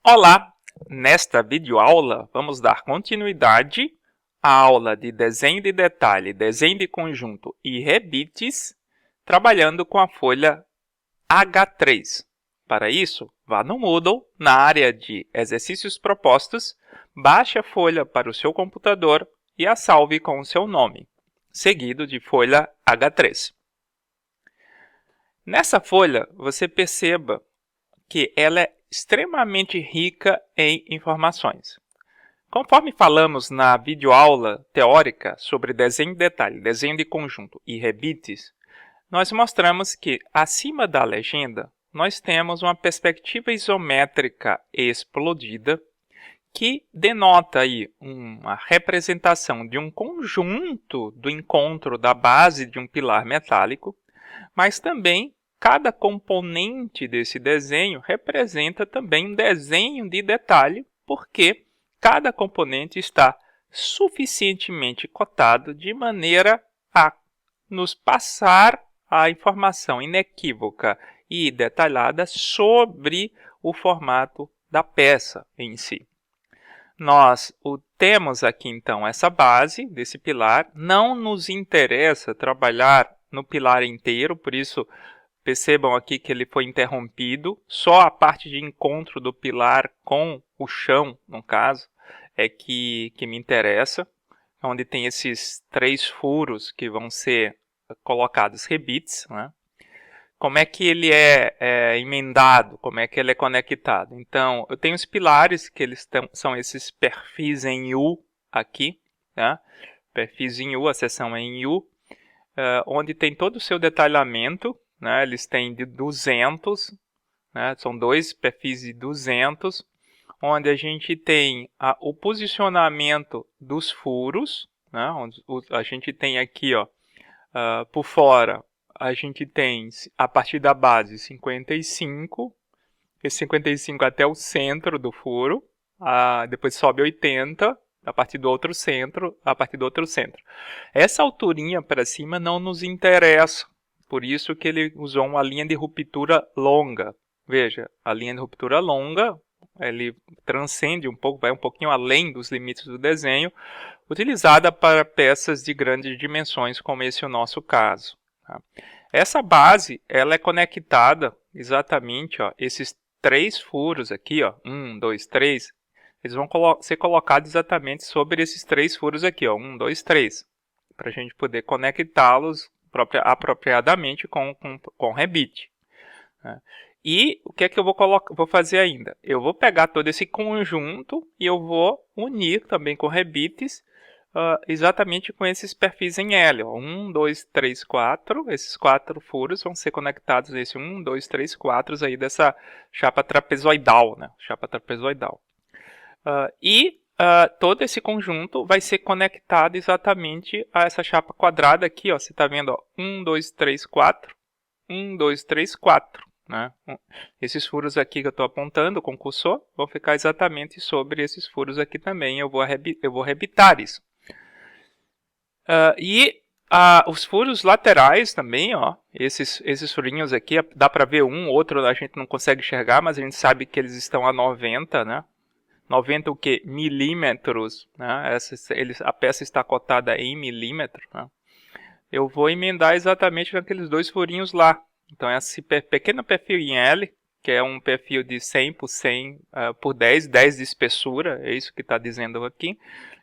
Olá! Nesta videoaula, vamos dar continuidade à aula de desenho de detalhe, desenho de conjunto e rebites, trabalhando com a folha H3. Para isso, vá no Moodle, na área de exercícios propostos, baixe a folha para o seu computador e a salve com o seu nome, seguido de folha H3. Nessa folha, você perceba que ela é extremamente rica em informações. Conforme falamos na videoaula teórica sobre desenho de detalhe, desenho de conjunto e rebites, nós mostramos que acima da legenda nós temos uma perspectiva isométrica explodida que denota aí uma representação de um conjunto do encontro da base de um pilar metálico, mas também cada componente desse desenho representa também um desenho de detalhe, porque cada componente está suficientemente cotado de maneira a nos passar a informação inequívoca e detalhada sobre o formato da peça em si. Nós temos aqui então essa base desse pilar, não nos interessa trabalhar no pilar inteiro, por isso percebam aqui que ele foi interrompido, só a parte de encontro do pilar com o chão, no caso, é que me interessa, onde tem esses 3 furos que vão ser colocados rebites, né? Como é que ele é emendado, como é que ele é conectado. Então, eu tenho os pilares, que são esses perfis em U aqui, né? Perfis em U, a seção é em U, onde tem todo o seu detalhamento, né? Eles têm de 200, né? São 2 perfis de 200, onde a gente tem o posicionamento dos furos, né? Onde a gente tem aqui, ó, por fora, a gente tem, a partir da base, 55, esse 55 até o centro do furo, depois sobe 80, a partir do outro centro, a partir do outro centro. Essa alturinha para cima não nos interessa, por isso que ele usou uma linha de ruptura longa. Veja, a linha de ruptura longa, ele transcende um pouco, vai um pouquinho além dos limites do desenho, utilizada para peças de grandes dimensões, como esse é o nosso caso. Tá? Essa base, ela é conectada exatamente, ó, esses 3 furos aqui, ó, 1, 2, 3, eles vão ser colocados exatamente sobre esses 3 furos aqui, ó, 1, 2, 3, para a gente poder conectá-los apropriadamente com rebite. Né? E o que é que eu vou fazer ainda? Eu vou pegar todo esse conjunto e eu vou unir também com rebites, exatamente com esses perfis em L. 1, 2, 3, 4. Esses 4 furos vão ser conectados nesse 1, 2, 3, 4 aí dessa chapa trapezoidal, né? Chapa trapezoidal. Todo esse conjunto vai ser conectado exatamente a essa chapa quadrada aqui, ó. Você está vendo, ó, 1, 2, 3, 4. 1, 2, 3, 4. Né? Esses furos aqui que eu estou apontando com o cursor vão ficar exatamente sobre esses furos aqui também. Eu vou rebitar isso. Os furos laterais também, ó, esses furinhos aqui, dá para ver um, outro a gente não consegue enxergar, mas a gente sabe que eles estão a 90, né? 90 o que? Milímetros, né? A peça está cotada em milímetros, né? Eu vou emendar exatamente naqueles 2 furinhos lá. Então, esse pequeno perfil em L, que é um perfil de 100 por 100 por 10, 10 de espessura, é isso que está dizendo aqui.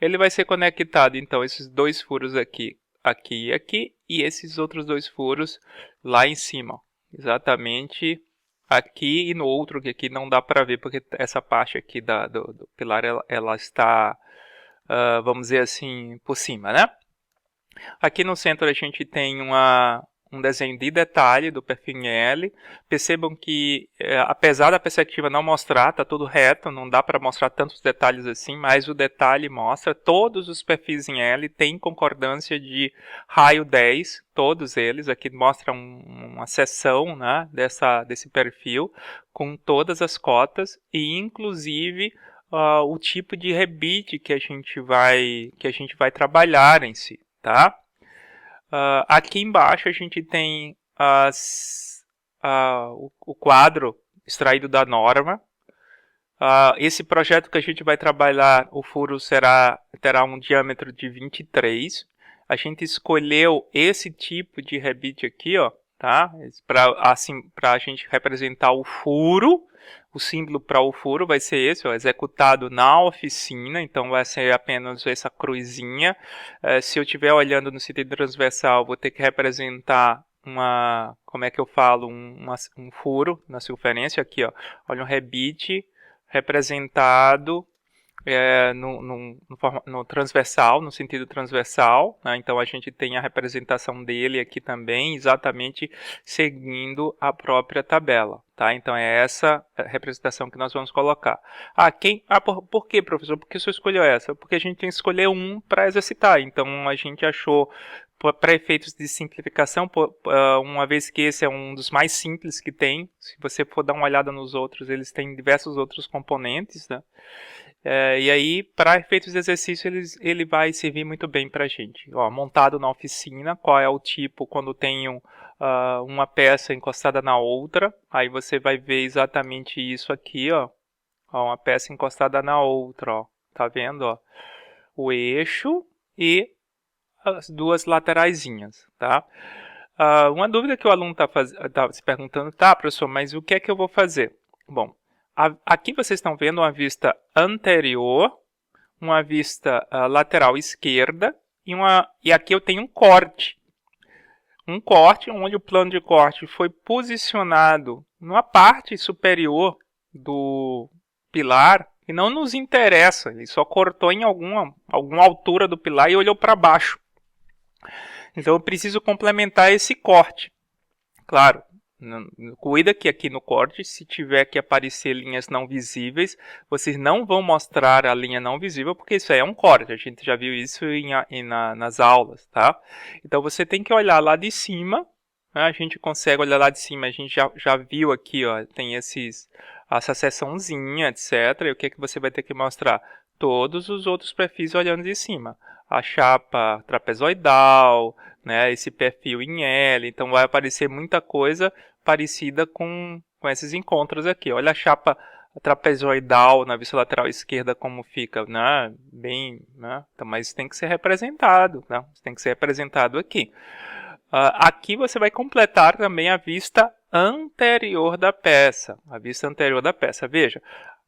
Ele vai ser conectado, então, esses 2 furos aqui, aqui e aqui, e esses outros 2 furos lá em cima. Exatamente aqui e no outro, que aqui não dá para ver, porque essa parte aqui do pilar, ela está, vamos dizer assim, por cima, né? Aqui no centro a gente tem um desenho de detalhe do perfil em L. Percebam que, apesar da perspectiva não mostrar, está tudo reto, não dá para mostrar tantos detalhes assim, mas o detalhe mostra. Todos os perfis em L têm concordância de raio 10, todos eles. Aqui mostra uma seção, né, desse perfil com todas as cotas e inclusive o tipo de rebite que a gente vai trabalhar em si. Tá? Aqui embaixo a gente tem o quadro extraído da norma. Esse projeto que a gente vai trabalhar, o furo terá um diâmetro de 23. A gente escolheu esse tipo de rebite aqui, ó, tá? Para a gente representar o furo. O símbolo para o furo vai ser esse, ó, executado na oficina, então vai ser apenas essa cruzinha. Se eu estiver olhando no sentido transversal, vou ter que representar como é que eu falo, um furo na circunferência aqui, ó. Olha um rebite representado no transversal, no sentido transversal, né? Então a gente tem a representação dele aqui também, exatamente seguindo a própria tabela, tá? Então é essa representação que nós vamos colocar. Por que, professor? Por que o senhor escolheu essa? Porque a gente tem que escolher um para exercitar, então a gente achou, para efeitos de simplificação, uma vez que esse é um dos mais simples que tem, se você for dar uma olhada nos outros, eles têm diversos outros componentes, né? E aí, para efeitos de exercício, ele vai servir muito bem para a gente. Ó, montado na oficina, qual é o tipo quando tem uma peça encostada na outra. Aí você vai ver exatamente isso aqui, ó. Uma peça encostada na outra, ó. Tá vendo, ó? O eixo e as duas lateraisinhas, tá? Uma dúvida que o aluno tá se perguntando, tá, professor, mas o que é que eu vou fazer? Bom, aqui vocês estão vendo uma vista anterior, uma vista lateral esquerda e aqui eu tenho um corte. Um corte onde o plano de corte foi posicionado numa parte superior do pilar e não nos interessa, ele só cortou em alguma altura do pilar e olhou para baixo. Então eu preciso complementar esse corte. Claro, cuida que aqui no corte, se tiver que aparecer linhas não visíveis, vocês não vão mostrar a linha não visível, porque isso aí é um corte, a gente já viu isso nas aulas, tá? Então você tem que olhar lá de cima, né? A gente consegue olhar lá de cima, a gente já viu aqui, ó, tem essa seçãozinha, etc. E o que é que você vai ter que mostrar? Todos os outros perfis olhando de cima. A chapa trapezoidal, né, esse perfil em L, então vai aparecer muita coisa parecida com esses encontros aqui. Olha a chapa trapezoidal na vista lateral esquerda como fica, né, bem, né, então, mas tem que ser representado, né, tem que ser representado aqui. Aqui você vai completar também a vista anterior da peça, veja,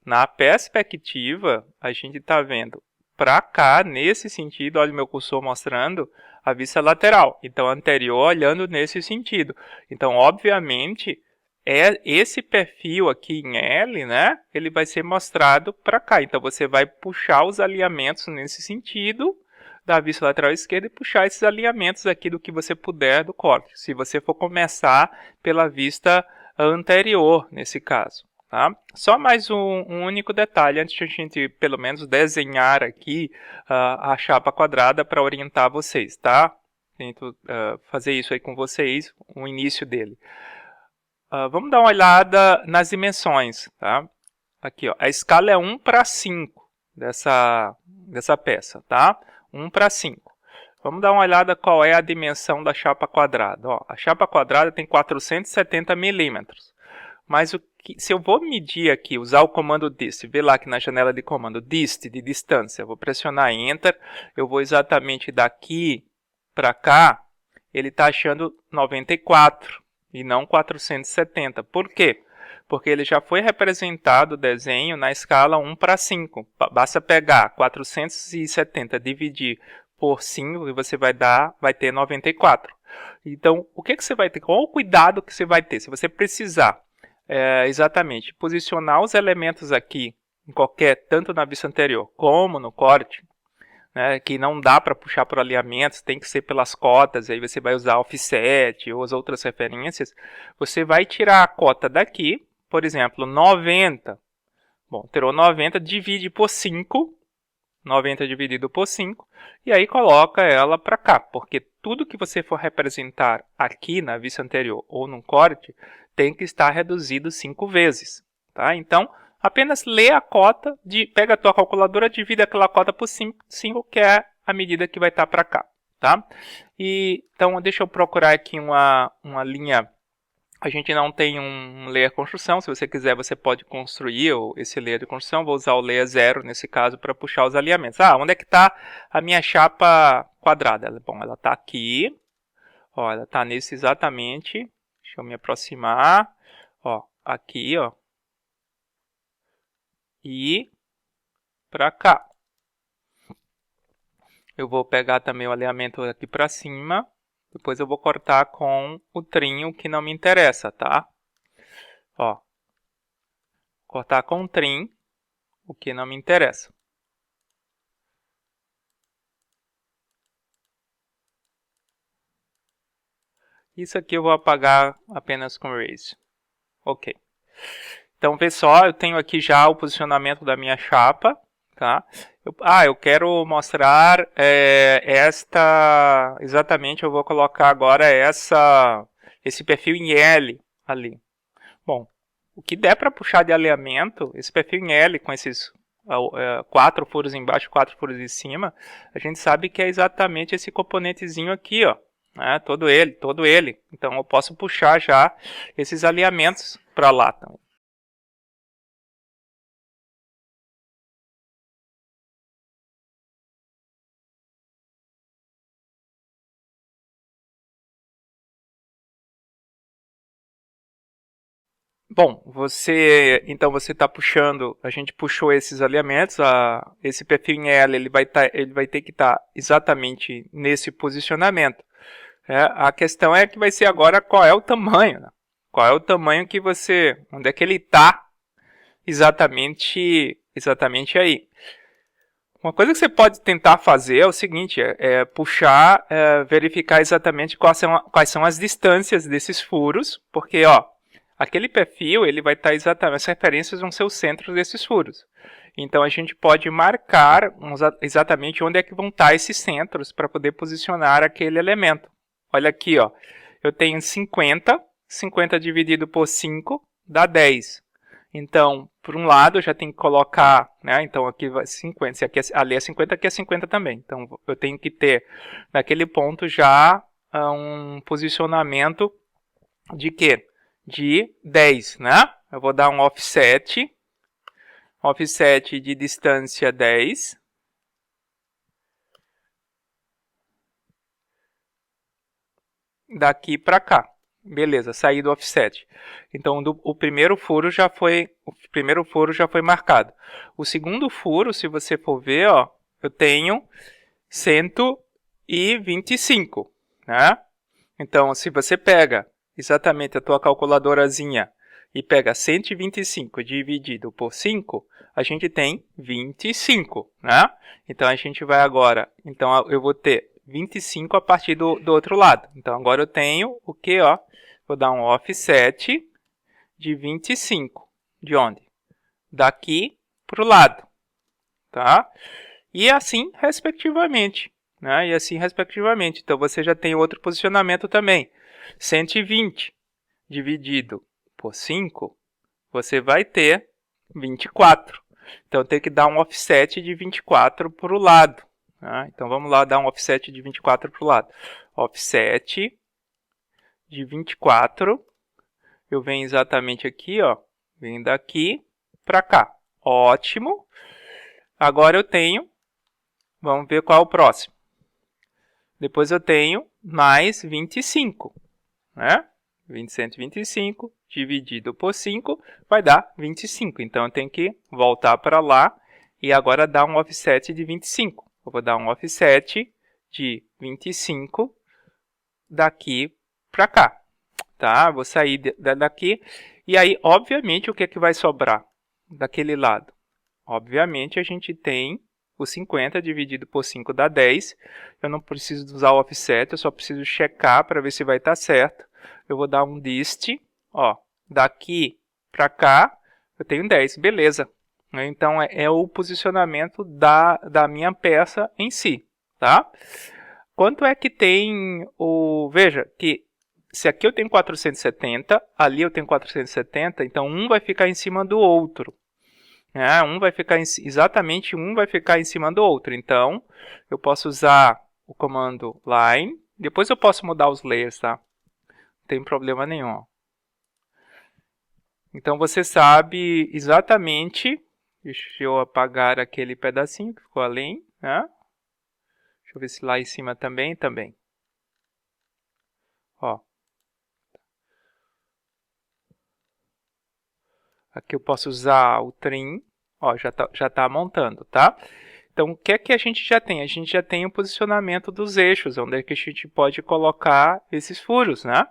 na perspectiva a gente está vendo para cá, nesse sentido, olha o meu cursor mostrando a vista lateral. Então, anterior olhando nesse sentido. Então, obviamente, esse perfil aqui em L, né? Ele vai ser mostrado para cá. Então, você vai puxar os alinhamentos nesse sentido da vista lateral esquerda e puxar esses alinhamentos aqui do que você puder do corte. Se você for começar pela vista anterior, nesse caso. Tá? Só mais um único detalhe antes de a gente pelo menos desenhar aqui a chapa quadrada para orientar vocês, tá? Tento fazer isso aí com vocês, o início dele. Vamos dar uma olhada nas dimensões, tá? Aqui, ó, a escala é 1:5 dessa peça, tá? 1:5. Vamos dar uma olhada qual é a dimensão da chapa quadrada. Ó, a chapa quadrada tem 470 milímetros. Mas se eu vou medir aqui, usar o comando dist, ver lá aqui na janela de comando dist, de distância, eu vou pressionar Enter, eu vou exatamente daqui para cá, ele está achando 94 e não 470. Por quê? Porque ele já foi representado o desenho na escala 1:5. Basta pegar 470, dividir por 5 e você vai ter 94. Então, o que você vai ter? Qual o cuidado que você vai ter? Se você precisar exatamente posicionar os elementos aqui, tanto na vista anterior como no corte, né, que não dá para puxar por alinhamentos, tem que ser pelas cotas, aí você vai usar offset ou as outras referências, você vai tirar a cota daqui, por exemplo, 90, bom, tirou 90, divide por 5, 90 dividido por 5, e aí coloca ela para cá, porque tudo que você for representar aqui na vista anterior ou no corte, tem que estar reduzido 5 vezes. Tá? Então, apenas lê a cota, pega a tua calculadora, divide aquela cota por 5, que é a medida que vai estar para cá. Tá? Então, deixa eu procurar aqui uma linha A gente não tem um layer construção. Se você quiser, você pode construir esse layer de construção. Vou usar o layer 0 nesse caso para puxar os alinhamentos. Onde é que está a minha chapa quadrada? Bom, ela está aqui. Ó, ela está nesse exatamente. Deixa eu me aproximar. Ó, aqui, ó. E para cá. Eu vou pegar também o alinhamento aqui para cima. Depois eu vou cortar com o trinho que não me interessa, tá? Ó, cortar com o trim, o que não me interessa. Isso aqui eu vou apagar apenas com Erase. Ok. Então, pessoal, eu tenho aqui já o posicionamento da minha chapa. Tá? Eu quero mostrar exatamente, eu vou colocar agora esse perfil em L ali. Bom, o que der para puxar de alinhamento, esse perfil em L com esses 4 furos embaixo, 4 furos em cima, a gente sabe que é exatamente esse componentezinho aqui, ó, né? Todo ele. Então eu posso puxar já esses alinhamentos para lá também. Bom, você está puxando, a gente puxou esses alinhamentos, esse perfil em L ele vai ter que estar exatamente nesse posicionamento. A questão é que vai ser agora qual é o tamanho, né? Qual é o tamanho que onde é que ele está exatamente aí. Uma coisa que você pode tentar fazer é o seguinte, puxar, verificar exatamente quais são as distâncias desses furos, porque ó, aquele perfil ele vai estar exatamente, as referências vão ser os centros desses furos. Então a gente pode marcar exatamente onde é que vão estar esses centros para poder posicionar aquele elemento. Olha aqui, ó, eu tenho 50 dividido por 5 dá 10. Então, por um lado, eu já tenho que colocar, né? Então, aqui vai 50, se aqui ali é 50, aqui é 50 também. Então, eu tenho que ter, naquele ponto, já um posicionamento de quê? De 10, né? Eu vou dar um offset de distância 10. Daqui para cá. Beleza, saí do offset. Então, o primeiro furo já foi marcado. O segundo furo, se você for ver, ó, eu tenho 125, né? Então, se você pega exatamente a tua calculadorazinha e pega 125 dividido por 5, a gente tem 25, né? Então, a gente vai agora, então eu vou ter 25 a partir do outro lado. Então, agora eu tenho o que, ó? Vou dar um offset de 25. De onde? Daqui para o lado, tá? E assim, respectivamente, né? Então, você já tem outro posicionamento também. 120 dividido por 5, você vai ter 24. Então, tem que dar um offset de 24 para o lado. Tá? Então, vamos lá dar um offset de 24 para o lado. Offset de 24, eu venho exatamente aqui, ó, venho daqui para cá. Ótimo. Agora eu tenho, vamos ver qual é o próximo. Depois eu tenho mais 25, né? 125 dividido por 5 vai dar 25. Então, eu tenho que voltar para lá e agora dar um offset de 25. Eu vou dar um offset de 25 daqui para cá. Tá? Vou sair daqui. E aí, obviamente, o que é que vai sobrar daquele lado? Obviamente, a gente tem o 50 dividido por 5 dá 10. Eu não preciso usar o offset, eu só preciso checar para ver se vai estar certo. Eu vou dar um dist, ó, daqui para cá, eu tenho 10, beleza. Então, é o posicionamento da minha peça em si, tá? Quanto é que tem veja que se aqui eu tenho 470, ali eu tenho 470, então um vai ficar em cima do outro. Exatamente um vai ficar em cima do outro. Então, eu posso usar o comando line. Depois eu posso mudar os layers, tá? Não tem problema nenhum. Ó. Então você sabe exatamente, deixa eu apagar aquele pedacinho que ficou além, né? Deixa eu ver se lá em cima também. Ó. Aqui eu posso usar o trim, ó, já tá montando, tá? Então, o que é que a gente já tem? A gente já tem o posicionamento dos eixos, onde é que a gente pode colocar esses furos, né?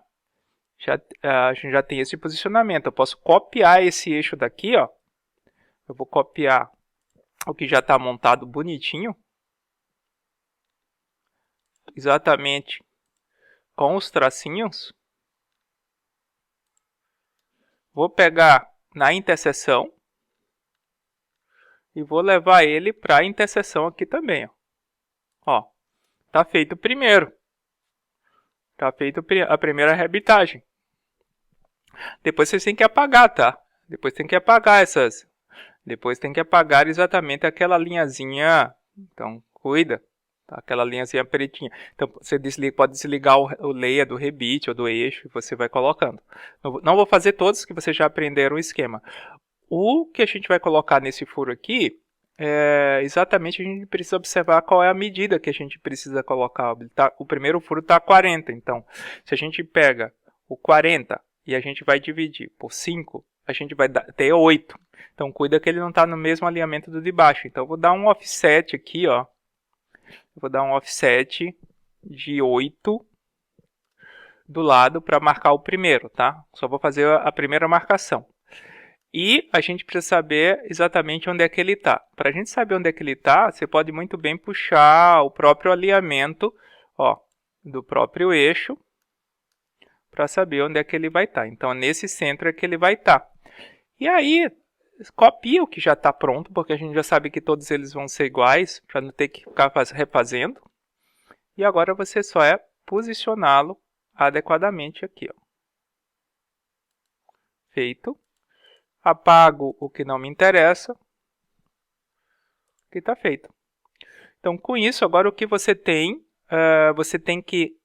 A gente já tem esse posicionamento. Eu posso copiar esse eixo daqui, ó. Eu vou copiar o que já está montado bonitinho. Exatamente com os tracinhos. Vou pegar na interseção e vou levar ele para a interseção aqui também. Ó, tá feito o primeiro. Tá feito a primeira rebitagem. Depois vocês têm que apagar, tá? Depois tem que apagar essas. Depois tem que apagar exatamente aquela linhazinha. Então, cuida. Tá? Aquela linhazinha pretinha. Então, você pode desligar o layer do rebite ou do eixo e você vai colocando. Não vou fazer todos que vocês já aprenderam o esquema. O que a gente vai colocar nesse furo aqui, exatamente a gente precisa observar qual é a medida que a gente precisa colocar. O primeiro furo está 40, então se a gente pega o 40 e a gente vai dividir por 5, a gente vai ter 8. Então cuida que ele não está no mesmo alinhamento do de baixo. Então eu vou dar um offset aqui, ó. Eu vou dar um offset de 8 do lado para marcar o primeiro, tá? Só vou fazer a primeira marcação. E a gente precisa saber exatamente onde é que ele está. Para a gente saber onde é que ele está, você pode muito bem puxar o próprio alinhamento, ó, do próprio eixo para saber onde é que ele vai estar. Então, nesse centro é que ele vai estar. E aí, copia o que já está pronto, porque a gente já sabe que todos eles vão ser iguais, para não ter que ficar refazendo. E agora você só posicioná-lo adequadamente aqui, ó. Feito. Apago o que não me interessa. Que está feito. Então, com isso, agora o que você tem que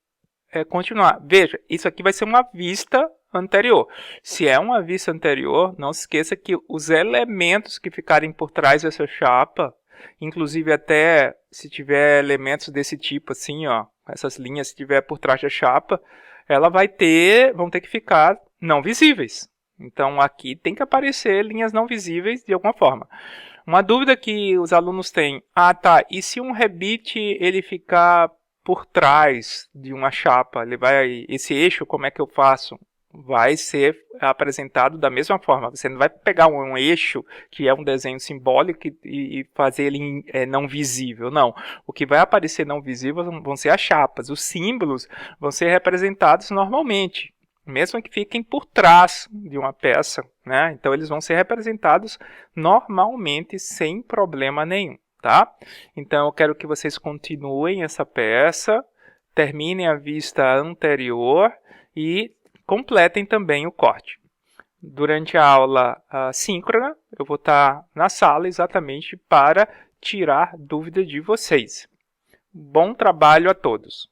continuar. Veja, isso aqui vai ser uma vista anterior. Se é uma vista anterior, não se esqueça que os elementos que ficarem por trás dessa chapa, inclusive até se tiver elementos desse tipo assim, ó, essas linhas se tiver por trás da chapa, vão ter que ficar não visíveis. Então aqui tem que aparecer linhas não visíveis de alguma forma. Uma dúvida que os alunos têm, tá, e se um rebite ele ficar por trás de uma chapa, esse eixo, como é que eu faço? Vai ser apresentado da mesma forma. Você não vai pegar um eixo, que é um desenho simbólico, e fazer ele não visível. Não. O que vai aparecer não visível vão ser as chapas. Os símbolos vão ser representados normalmente, mesmo que fiquem por trás de uma peça, né? Então eles vão ser representados normalmente sem problema nenhum, tá? Então eu quero que vocês continuem essa peça, terminem a vista anterior e completem também o corte. Durante a aula síncrona, eu vou estar na sala exatamente para tirar dúvida de vocês. Bom trabalho a todos!